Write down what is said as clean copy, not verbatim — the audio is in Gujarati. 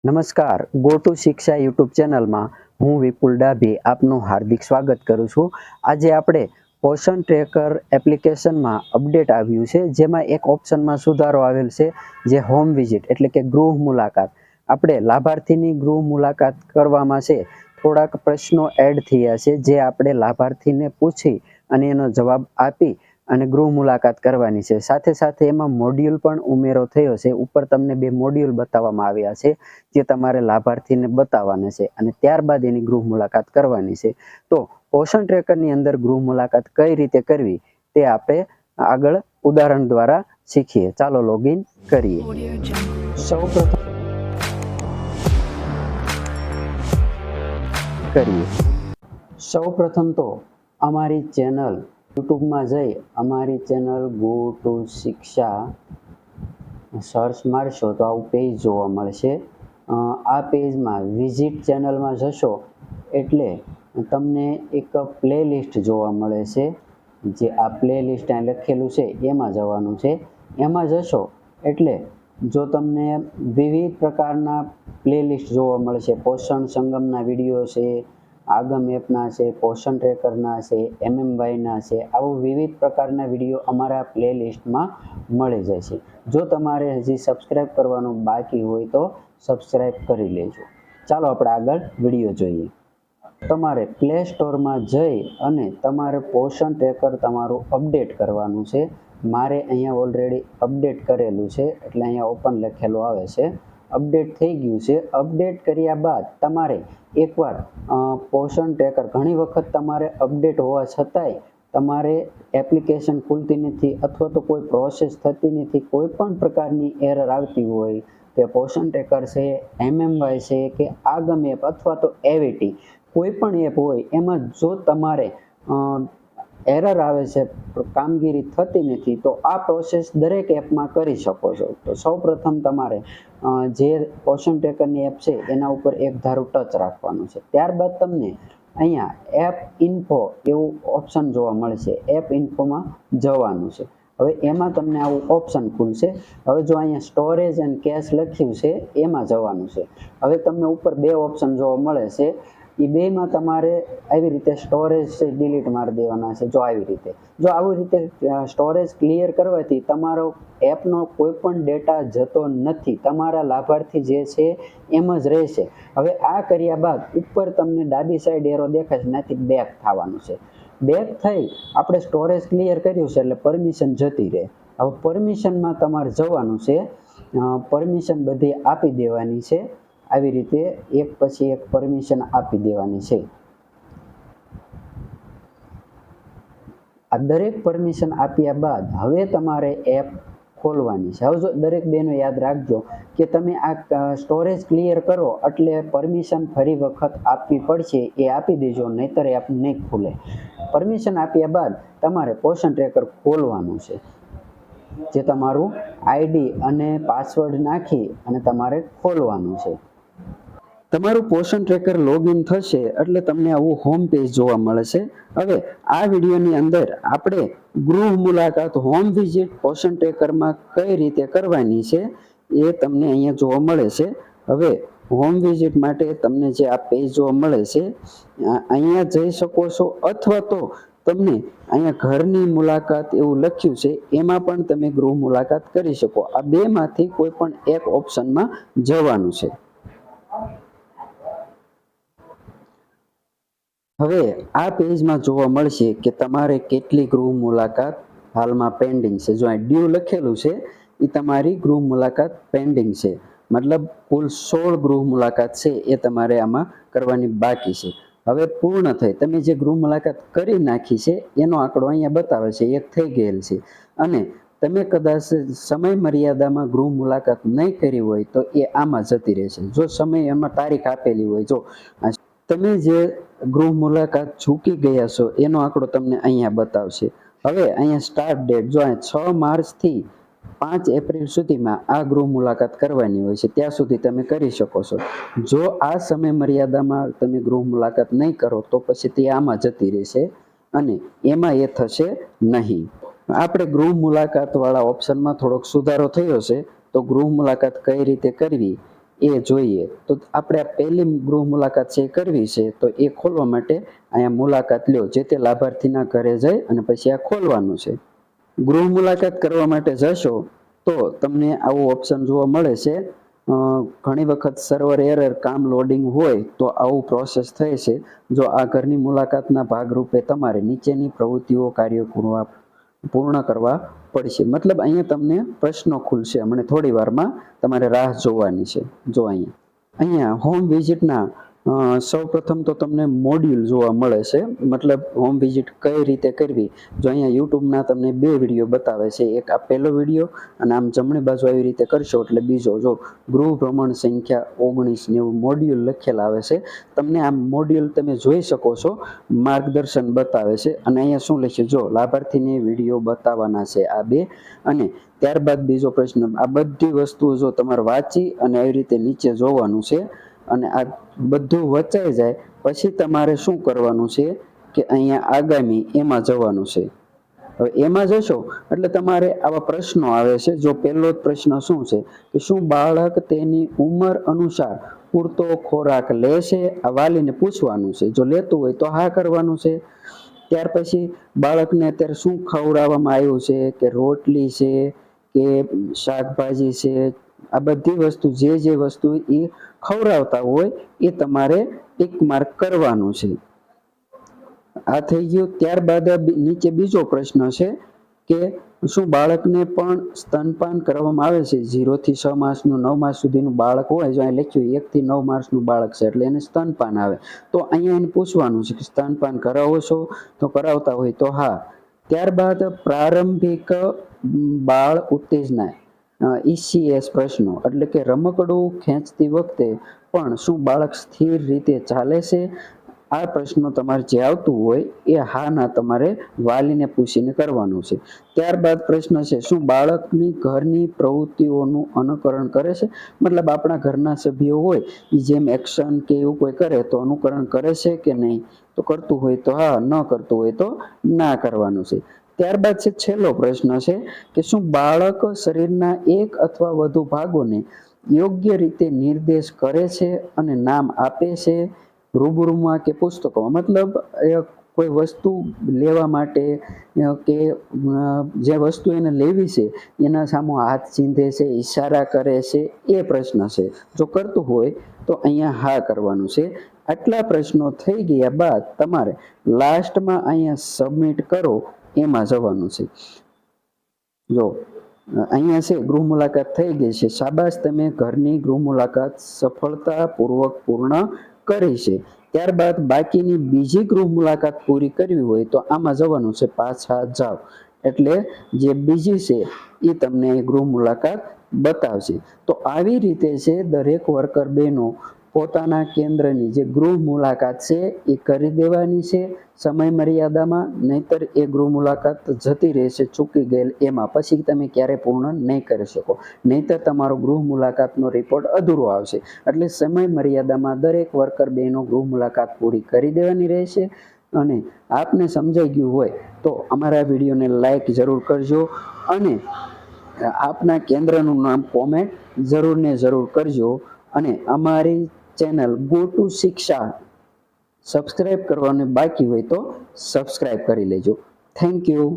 નમસ્કાર, ગો ટુ શિક્ષા યુટ્યુબ ચેનલમાં હું વિપુલ ડાભી આપનું હાર્દિક સ્વાગત કરું છું. આજે આપણે પોષણ ટ્રેકર એપ્લિકેશનમાં અપડેટ આવ્યું છે, જેમાં એક ઓપ્શનમાં સુધારો આવેલ છે, જે હોમ વિઝિટ એટલે કે ગૃહ મુલાકાત. આપણે લાભાર્થીની ગૃહ મુલાકાત કરવામાં છે, થોડાક પ્રશ્નો એડ થયા છે, જે આપણે લાભાર્થીને પૂછી અને એનો જવાબ આપી અને ગૃહ મુલાકાત કરવાની છે. સાથે સાથે એમાં મોડ્યુલ પણ ઉમેરો થયો છે. ઉપર તમને 2 મોડ્યુલ બતાવવામાં આવ્યા છે, જે તમારે લાભાર્થીને બતાવવાના છે અને ત્યારબાદ એની ગૃહ મુલાકાત કરવાની છે. તો પોષણ ટ્રેકરની અંદર ગૃહ મુલાકાત કઈ રીતે કરવી તે આપણે આગળ ઉદાહરણ દ્વારા શીખીએ. ચાલો લોગિન કરીએ. સૌપ્રથમ તો અમારી ચેનલ યુટ્યુબમાં જઈ અમારી ચેનલ ગો ટુ શિક્ષા સર્ચ મારશો તો આવું પેજ જોવા મળશે. આ પેજમાં વિઝિટ ચેનલમાં જશો એટલે તમને એક પ્લેલિસ્ટ જોવા મળે છે, જે આ પ્લેલિસ્ટ અહીં લખેલું છે એમાં જવાનું છે. એમાં જશો એટલે જો તમને વિવિધ પ્રકારના પ્લેલિસ્ટ જોવા મળશે. પોષણ સંગમના વિડીયો છે, આગમ એપના છે, પોષણ ટ્રેકરના છે, MMYના છે, આવું વિવિધ પ્રકારના વિડીયો અમારા પ્લેલિસ્ટમાં મળી જાય છે. જો તમારે હજી સબસ્ક્રાઈબ કરવાનું બાકી હોય તો સબસ્ક્રાઈબ કરી લેજો. ચાલો આપણે આગળ વિડીયો જોઈએ. તમારે પ્લે સ્ટોરમાં જઈ અને તમારે પોષણ ટ્રેકર તમારું અપડેટ કરવાનું છે. મારે અહીંયા ઓલરેડી અપડેટ કરેલું છે એટલે અહીંયા ઓપન લખેલું આવે છે. અપડેટ થઈ ગયું છે. અપડેટ કર્યા બાદ તમારે એકવાર પોષણ ટ્રેકર, ઘણી વખત તમારે અપડેટ હોવા છતાંય તમારે એપ્લિકેશન ખુલતી નથી અથવા તો કોઈ પ્રોસેસ થતી નથી, કોઈ પણ પ્રકારની એરર આવતી હોય કે પોષણ ટ્રેકર છે, MMY છે કે આગમ એપ અથવા તો એવીટી કોઈ પણ એપ હોય, એમાં જો તમારે એરર આવે છે, કામગીરી થતી નથી, તો આ પ્રોસેસ દરેક એપમાં કરી શકો છો. તો સૌપ્રથમ તમારે જે પોષણ ટ્રેકરની એપ છે એના ઉપર એક ધારું ટચ રાખવાનું છે. ત્યારબાદ તમને અહીંયા એપ ઇન્ફો એવું ઓપ્શન જોવા મળશે. એપ ઇન્ફોમાં જવાનું છે. હવે એમાં તમને આવું ઓપ્શન ખુલશે. હવે જો અહીંયા સ્ટોરેજ એન્ડ કેશ લખ્યું છે એમાં જવાનું છે. હવે તમને ઉપર 2 ઓપ્શન જોવા મળે છે. એ બેમાં તમારે આવી રીતે સ્ટોરેજ છે ડિલીટ મારી દેવાના છે. જો આવી રીતે, જો આવી રીતે સ્ટોરેજ ક્લિયર કરવાથી તમારો એપનો કોઈ પણ ડેટા જતો નથી, તમારા લાભાર્થી જે છે એમ જ રહેશે. હવે આ કર્યા બાદ ઉપર તમને ડાબી સાઈડ એરો દેખાશે, ત્યાંથી બેક થવાનું છે. બેક થઈ આપણે સ્ટોરેજ ક્લિયર કર્યું છે એટલે પરમિશન જતી રહે. હવે પરમિશનમાં તમારે જવાનું છે. પરમિશન બધી આપી દેવાની છે. આવી રીતે એક પછી એક પરમિશન આપી દેવાની છે. આ દરેક પરમિશન આપ્યા બાદ હવે તમારે એપ ખોલવાની છે. હવે જો દરેક બેનો યાદ રાખજો કે તમે આ સ્ટોરેજ ક્લિયર કરો એટલે પરમિશન ફરી વખત આપવી પડશે, એ આપી દેજો, નહીતર એપ નહીં ખુલે. પરમિશન આપ્યા બાદ તમારે પોષણ ટ્રેકર ખોલવાનું છે, જે તમારું આઈડી અને પાસવર્ડ નાખી અને તમારે ખોલવાનું છે. તમારું પોષણ ટ્રેકર લોગિન થશે એટલે તમને આવું હોમ પેજ જોવા મળશે. હવે આ વિડીયોની અંદર આપણે ગૃહ મુલાકાત હોમ વિઝિટ પોષણ ટ્રેકરમાં કઈ રીતે કરવાની છે એ તમને અહીંયા જોવા મળે છે. હવે હોમ વિઝિટ માટે તમને જે આ પેજ જોવા મળે છે અહીંયા જઈ શકો છો, અથવા તો તમને અહીંયા ઘરની મુલાકાત એવું લખ્યું છે એમાં પણ તમે ગૃહ મુલાકાત કરી શકો. આ બેમાંથી કોઈ પણ એક ઓપ્શનમાં જવાનું છે. હવે આ પેજમાં જોવા મળશે કે તમારે કેટલી ગૃહ મુલાકાત હાલમાં પેન્ડિંગ છે. જો અહીં ડ્યુ લખેલું છે એ તમારી ગૃહ મુલાકાત પેન્ડિંગ છે, મતલબ કુલ 16 ગૃહ મુલાકાત છે એ તમારે આમાં કરવાની બાકી છે. હવે પૂર્ણ થઈ તમે જે ગૃહ મુલાકાત કરી નાખી છે એનો આંકડો અહીંયા બતાવે છે, એક થઈ ગયેલ છે. અને તમે કદાચ સમય મર્યાદામાં ગૃહ મુલાકાત નહીં કરી હોય તો એ આમાં જતી રહેશે. જો સમય એમાં તારીખ આપેલી હોય, જો તમે જે ગૃહ મુલાકાત ચૂકી ગયા છો એનો આંકડો તમને અહીંયા બતાવશે. હવે અહીંયા સ્ટાર્ટ ડેટ, જો 6 માર્ચથી 5 એપ્રિલ સુધીમાં આ ગૃહ મુલાકાત કરવાની હોય છે, ત્યાં સુધી તમે કરી શકો છો. જો આ સમય મર્યાદામાં તમે ગૃહ મુલાકાત નહીં કરો તો પછી તે આમાં જતી રહેશે અને એમાં એ થશે નહીં. આપણે ગૃહ મુલાકાત વાળા ઓપ્શનમાં થોડોક સુધારો થયો છે, તો ગૃહ મુલાકાત કઈ રીતે કરવી એ જોઈએ. તો આપણે આ પહેલી ગૃહ મુલાકાત છે એ કરવી છે, તો એ ખોલવા માટે અહીંયા મુલાકાત લ્યો, જે તે લાભાર્થીના ઘરે જઈ અને પછી આ ખોલવાનું છે. ગૃહ મુલાકાત કરવા માટે જશો તો તમને આવું ઓપ્શન જોવા મળે છે. ઘણી વખત સર્વર એરર, કામ લોડિંગ હોય તો આવું પ્રોસેસ થાય છે. જો આ ઘરની મુલાકાતના ભાગરૂપે તમારે નીચેની પ્રવૃત્તિઓ કાર્યો પૂર્ણ કરવા પડશે. મતલબ અહીંયા તમને પ્રશ્નો ખુલશે, હમણાં થોડી વારમાં તમારે રાહ જોવાની છે. જો અહીંયા હોમ વિઝિટના સૌ પ્રથમ તો તમને મોડ્યુલ જોવા મળે છે, મતલબ હોમ વિઝિટ કઈ રીતે કરવી. જો અહીંયા યુટ્યુબના તમને 2 વિડીયો બતાવે છે, એક આ પહેલો વિડીયો અને આમ જમણી બાજુ આવી રીતે કરશો એટલે બીજો. જો ગૃહ ભ્રમણ સંખ્યા 19 ને એવું મોડ્યુલ લખેલા આવે છે. તમને આ મોડ્યુલ તમે જોઈ શકો છો, માર્ગદર્શન બતાવે છે. અને અહીંયા શું લખ્યું, જો લાભાર્થીને વિડીયો બતાવવાના છે આ 2, અને ત્યારબાદ બીજો પ્રશ્ન. આ બધી વસ્તુઓ જો તમારે વાંચી અને આવી રીતે નીચે જોવાનું છે, અને આ બધું વચાઈ જાય પછી તમારે શું કરવાનું છે કે અહીંયા આગામી એમાં જવાનું છે. હવે એમાં જશો એટલે તમારે આવા પ્રશ્નો આવે છે. જો પહેલો જ પ્રશ્ન શું છે કે શું બાળક તેની ઉંમર અનુસાર પૂરતો ખોરાક લે છે? આ વાલીને પૂછવાનું છે. જો લેતું હોય તો હા કરવાનું છે. ત્યાર પછી બાળકને અત્યારે શું ખવડાવવામાં આવ્યું છે, કે રોટલી છે કે શાકભાજી છે, આ બધી વસ્તુ જે વસ્તુ એ ખવડાવતા હોય એ તમારે ટિક માર્ક કરવાનું છે. આ થઈ ગયું. ત્યારબાદ નીચે બીજો પ્રશ્ન છે કે શું બાળકને પણ સ્તનપાન કરવામાં આવે છે? 0 થી 6 માસનું, 9 માસ સુધીનું બાળક હોય, જો અહીં લખ્યું 1 થી 9 માસનું બાળક છે એટલે એને સ્તનપાન આવે. તો અહીંયા એને પૂછવાનું છે કે સ્તનપાન કરાવો છો? તો કરાવતા હોય તો હા. ત્યારબાદ પ્રારંભિક બાળ ઉત્તેજના ECS પ્રશ્નો, એટલે કે રમકડું ખેંચતી વખતે પણ શું બાળક સ્થિર રીતે ચાલે છે? આ પ્રશ્નો તમારે જે આવતું હોય એ હા ના તમારે વાલીને પૂછીને કરવાનું છે. ત્યારબાદ પ્રશ્ન છે શું બાળકની ઘરની પ્રવૃત્તિઓનું અનુકરણ કરે છે? મતલબ આપણા ઘરના સભ્યો હોય એ જેમ એક્શન કે એવું કોઈ કરે તો અનુકરણ કરે છે કે નહીં? તો કરતું હોય તો હા, ન કરતું હોય તો ના કરવાનું છે. ત્યારબાદ છે છેલ્લો પ્રશ્ન છે કે શું બાળક શરીરના એક અથવા વધુ ભાગોને યોગ્ય રીતે નિર્દેશ કરે છે અને નામ આપે છે, રૂબરૂમાં કે પુસ્તકોમાં? મતલબ કોઈ વસ્તુ લેવા માટે કે જે વસ્તુ એને લેવી છે એના સામે હાથ ચીંધે છે, ઈશારા કરે છે, એ પ્રશ્ન છે. જો કરતું હોય તો અહીંયા હા કરવાનું છે. આટલા પ્રશ્નો થઈ ગયા બાદ તમારે લાસ્ટમાં અહીંયા સબમિટ કરો એમાં જવાનું છે. જો અહીંયા છે ગૃહ મુલાકાત થઈ ગઈ છે, શાબાશ, તમે ઘરની ગૃહ મુલાકાત સફળતાપૂર્વક પૂર્ણ કરી છે. ત્યારબાદ બાકીની બીજી ગૃહ મુલાકાત પૂરી કરવી હોય તો આમાં જવાનું છે, પાછા જાઓ. એટલે જે બીજી છે એ તમને ગૃહ મુલાકાત બતાવશે. તો આવી રીતે છે દરેક વર્કર બહેનો પોતાના કેન્દ્રની જે ગૃહ મુલાકાત છે એ કરી દેવાની છે સમય મર્યાદામાં, નહીતર એ ગૃહ મુલાકાત જતી રહેશે ચૂકી ગયેલ એમાં. પછી તમે ક્યારે પૂર્ણ નહીં કરી શકો, નહીતર તમારો ગૃહ મુલાકાતનો રિપોર્ટ અધૂરો આવશે. એટલે સમય મર્યાદામાં દરેક વર્કર બહેનો ગૃહ મુલાકાત પૂરી કરી દેવાની રહેશે. અને આપને સમજાઈ ગયું હોય તો અમારા વિડીયોને લાઈક જરૂર કરજો, અને આપના કેન્દ્રનું નામ કોમેન્ટ જરૂર ને જરૂર કરજો. અને અમારી ચેનલ ગો ટુ શિક્ષા સબસ્ક્રાઇબ કરવાનું બાકી હોય તો સબસ્ક્રાઇબ કરી લેજો. Thank you.